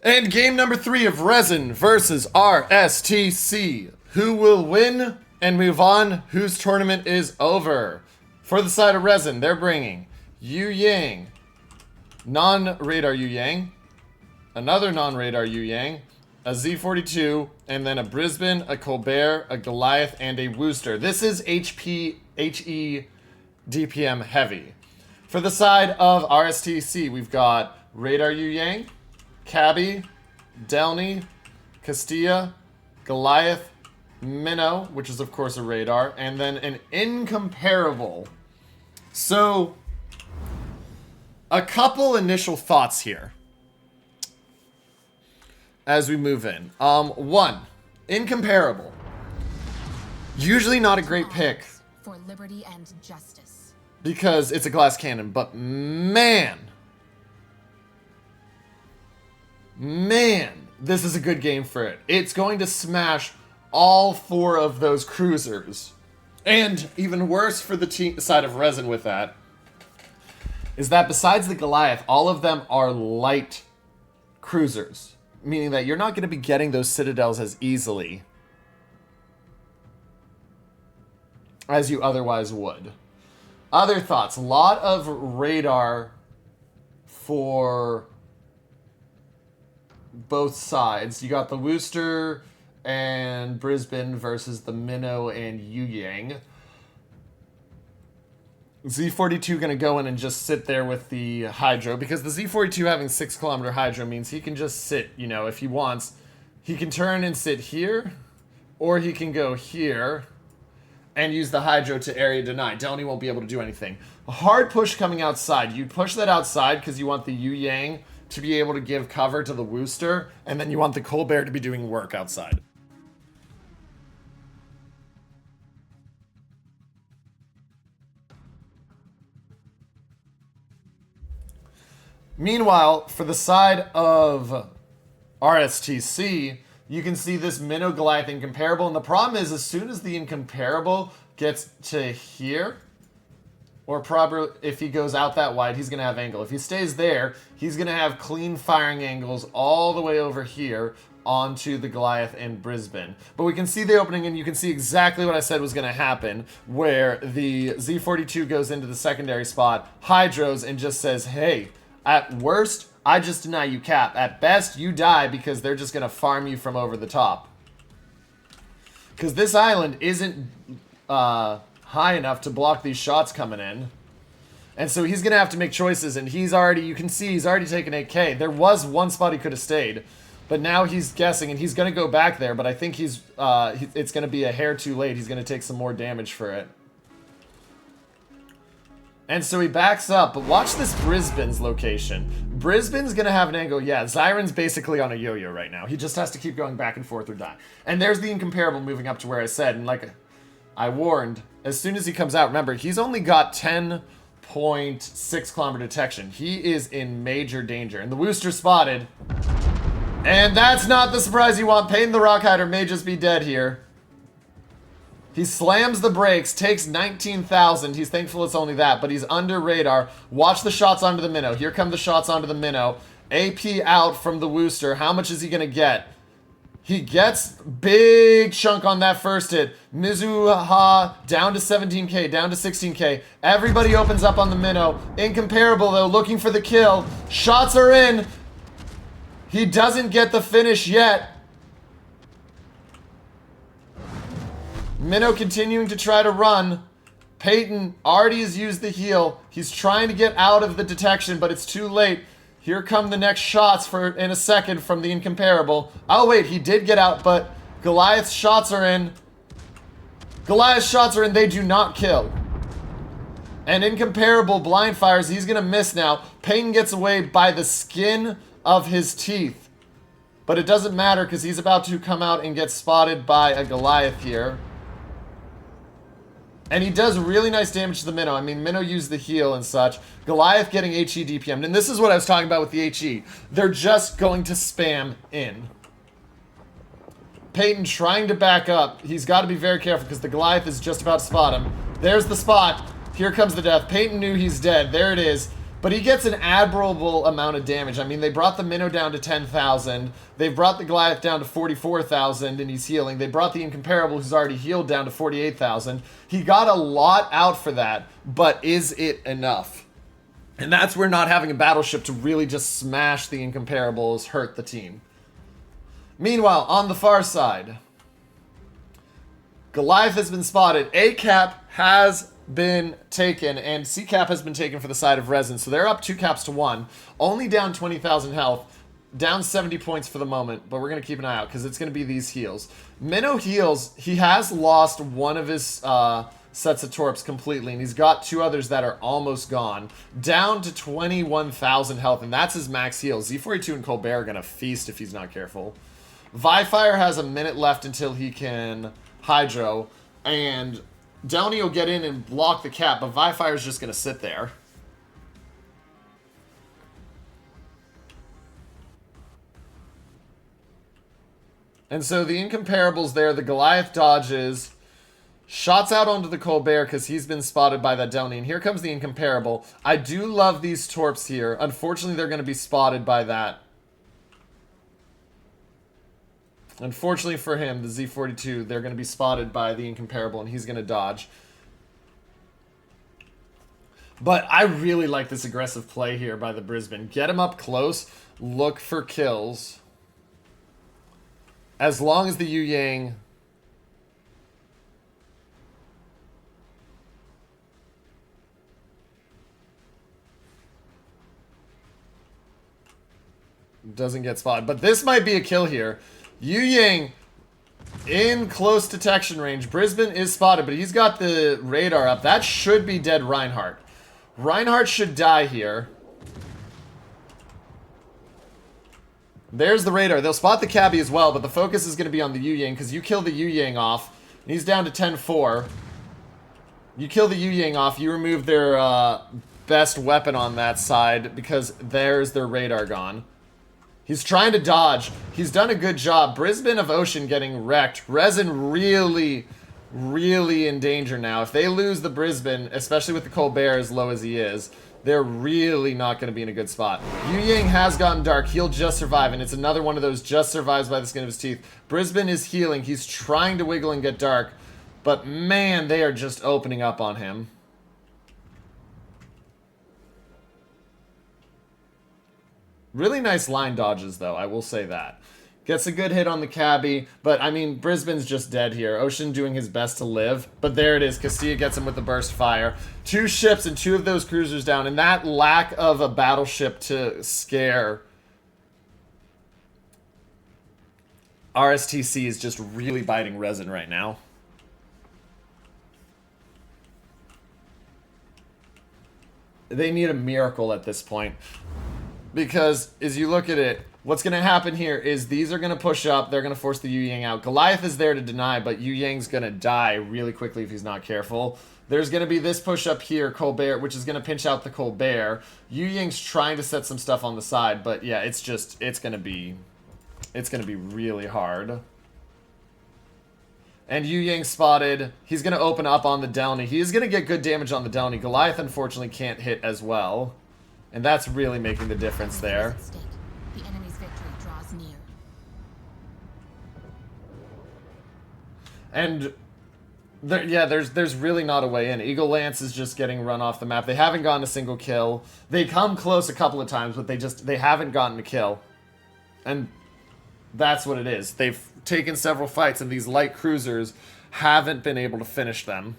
And game number 3 of RESIN versus RSTC. Who will win and move on? Whose tournament is over? For the side of RESIN, they're bringing Yu Yang, non-radar Yu Yang, another non-radar Yu Yang, a Z42, and then a Brisbane, a Colbert, a Goliath, and a Worcester. This is HE DPM heavy. For the side of RSTC, we've got radar Yu Yang, Cabby, Delny, Castilla, Goliath, Minnow, which is of course a radar, and then an incomparable. So, a couple initial thoughts here as we move in. One, incomparable. Usually not a great pick for liberty and justice because it's a glass cannon, but man, this is a good game for it. It's going to smash all 4 of those cruisers. And even worse for the side of RESIN with that is that besides the Goliath, all of them are light cruisers, meaning that you're not going to be getting those citadels as easily as you otherwise would. Other thoughts, a lot of radar for both sides. You got the Worcester and Brisbane versus the Minnow and Yu Yang. Z42 gonna go in and just sit there with the Hydro, because the Z42 having 6-kilometer Hydro means he can just sit, you know, if he wants. He can turn and sit here, or he can go here and use the Hydro to area deny. Delny won't be able to do anything. A hard push coming outside. You push that outside because you want the Yu Yang to be able to give cover to the Worcester, and then you want the Colbert to be doing work outside. Meanwhile, for the side of RSTC, you can see this Minnow Goliath incomparable, and the problem is as soon as the incomparable gets to here, or probably if he goes out that wide, he's going to have angle. If he stays there, he's going to have clean firing angles all the way over here onto the Goliath in Brisbane. But we can see the opening, and you can see exactly what I said was going to happen, where the Z42 goes into the secondary spot, hydros, and just says, hey, at worst, I just deny you cap. At best, you die because they're just going to farm you from over the top. Because this island isn't high enough to block these shots coming in. And so he's going to have to make choices, and he's already, you can see, he's already taken 8K. There was one spot he could have stayed, but now he's guessing, and he's going to go back there, but I think it's going to be a hair too late. He's going to take some more damage for it. And so he backs up, but watch this Brisbane's location. Brisbane's going to have an angle. Yeah, Zyron's basically on a yo-yo right now. He just has to keep going back and forth or die. And there's the incomparable moving up to where I said, and like I warned, as soon as he comes out, remember, he's only got 10.6 kilometer detection. He is in major danger. And the Worcester spotted. And that's not the surprise you want. Payton the Rockhider may just be dead here. He slams the brakes, takes 19,000. He's thankful it's only that, but he's under radar. Watch the shots onto the Minnow. Here come the shots onto the Minnow. AP out from the Worcester. How much is he going to get? He gets big chunk on that first hit. Mizuha down to 17K, down to 16K. Everybody opens up on the Minnow. Incomparable, though, looking for the kill. Shots are in. He doesn't get the finish yet. Minnow continuing to try to run. Payton already has used the heal. He's trying to get out of the detection, but it's too late. Here come the next shots in a second from the incomparable. Oh wait, he did get out, but Goliath's shots are in. Goliath's shots are in, they do not kill. And incomparable blind fires, he's gonna miss now. Payton gets away by the skin of his teeth. But it doesn't matter because he's about to come out and get spotted by a Goliath here. And he does really nice damage to the Minnow. I mean, Minnow used the heal and such. Goliath getting HE DPM. And this is what I was talking about with the HE. They're just going to spam in. Payton trying to back up. He's got to be very careful because the Goliath is just about to spot him. There's the spot. Here comes the death. Payton knew he's dead. There it is. But he gets an admirable amount of damage. I mean, they brought the Minnow down to 10,000. They've brought the Goliath down to 44,000, and he's healing. They brought the Incomparable, who's already healed, down to 48,000. He got a lot out for that, but is it enough? And that's where not having a battleship to really just smash the Incomparables hurt the team. Meanwhile, on the far side, Goliath has been spotted. A cap has been taken, and C cap has been taken for the side of Resin. So they're up 2 caps to 1. Only down 20,000 health. Down 70 points for the moment, but we're going to keep an eye out because it's going to be these heals. Minnow heals. He has lost one of his sets of torps completely, and he's got 2 others that are almost gone. Down to 21,000 health, and that's his max heal. Z42 and Colbert are going to feast if he's not careful. Vifire has a minute left until he can Hydro, and Downey will get in and block the cap, but Vifire's just going to sit there. And so the Incomparables there, the Goliath dodges, shots out onto the Colbert because he's been spotted by that Downey, and here comes the Incomparable. I do love these torps here. Unfortunately, they're going to be spotted by that. Unfortunately for him, the Z42, they're going to be spotted by the Incomparable, and he's going to dodge. But I really like this aggressive play here by the Brisbane. Get him up close, look for kills. As long as the Yu Yang doesn't get spotted. But this might be a kill here. Yu Yang in close detection range. Brisbane is spotted, but he's got the radar up. That should be dead Reinhardt. Reinhardt should die here. There's the radar. They'll spot the cabbie as well, but the focus is going to be on the Yu Yang because you kill the Yu Yang off. And he's down to 10-4. You kill the Yu Yang off. You remove their best weapon on that side because there's their radar gone. He's trying to dodge. He's done a good job. Brisbane of Ocean getting wrecked. Resin really, really in danger now. If they lose the Brisbane, especially with the Colbert as low as he is, they're really not going to be in a good spot. Yu Yang has gotten dark. He'll just survive, and it's another one of those just survives by the skin of his teeth. Brisbane is healing. He's trying to wiggle and get dark, but man, they are just opening up on him. Really nice line dodges, though, I will say that. Gets a good hit on the cabbie, but, I mean, Brisbane's just dead here. Ocean doing his best to live, but there it is. Castilla gets him with the burst fire. 2 ships and 2 of those cruisers down, and that lack of a battleship to scare RSTC is just really biting Resin right now. They need a miracle at this point. Because, as you look at it, what's going to happen here is these are going to push up. They're going to force the Yu Yang out. Goliath is there to deny, but Yu Yang's going to die really quickly if he's not careful. There's going to be this push up here, Colbert, which is going to pinch out the Colbert. Yu Yang's trying to set some stuff on the side, but yeah, it's going to be really hard. And Yu Yang spotted. He's going to open up on the Downey. He is going to get good damage on the Downey. Goliath, unfortunately, can't hit as well. And that's really making the difference there. The enemy's victory draws near. And there's really not a way in. Eagle Lance is just getting run off the map. They haven't gotten a single kill. They come close a couple of times, but they haven't gotten a kill. And that's what it is. They've taken several fights, and these light cruisers haven't been able to finish them.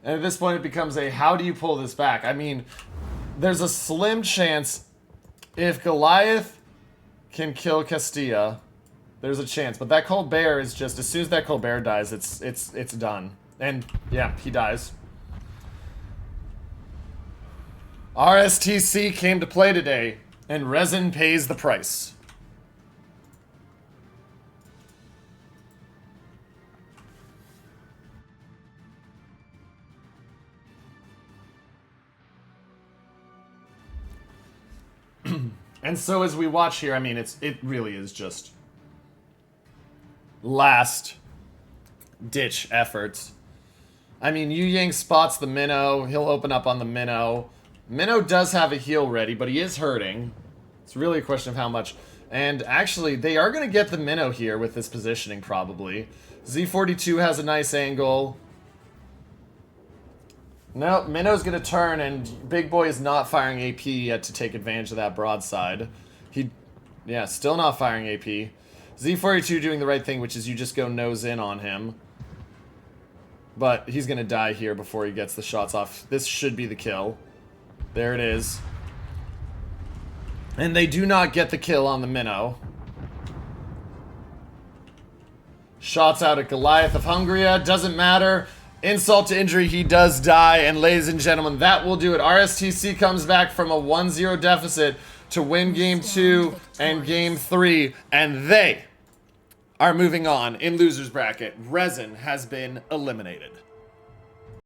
And at this point, it becomes a, how do you pull this back? I mean, there's a slim chance if Goliath can kill Castilla, there's a chance. But that Colbert is just, as soon as that Colbert dies, it's done. And, yeah, he dies. RSTC came to play today, and Resin pays the price. And so as we watch here, I mean, it really is just last ditch efforts. I mean, Yu Yang spots the minnow. He'll open up on the minnow. Minnow does have a heal ready, but he is hurting. It's really a question of how much. And actually, they are going to get the minnow here with this positioning, probably. Z42 has a nice angle. No, Minnow's going to turn, and Big Boy is not firing AP yet to take advantage of that broadside. Yeah, still not firing AP. Z42 doing the right thing, which is you just go nose in on him. But he's going to die here before he gets the shots off. This should be the kill. There it is. And they do not get the kill on the minnow. Shots out at Goliath of Hungria. Doesn't matter. Insult to injury, he does die. And ladies and gentlemen, that will do it. RSTC comes back from a 1-0 deficit to win Game 2 and Game 3. And they are moving on in loser's bracket. RESIN has been eliminated.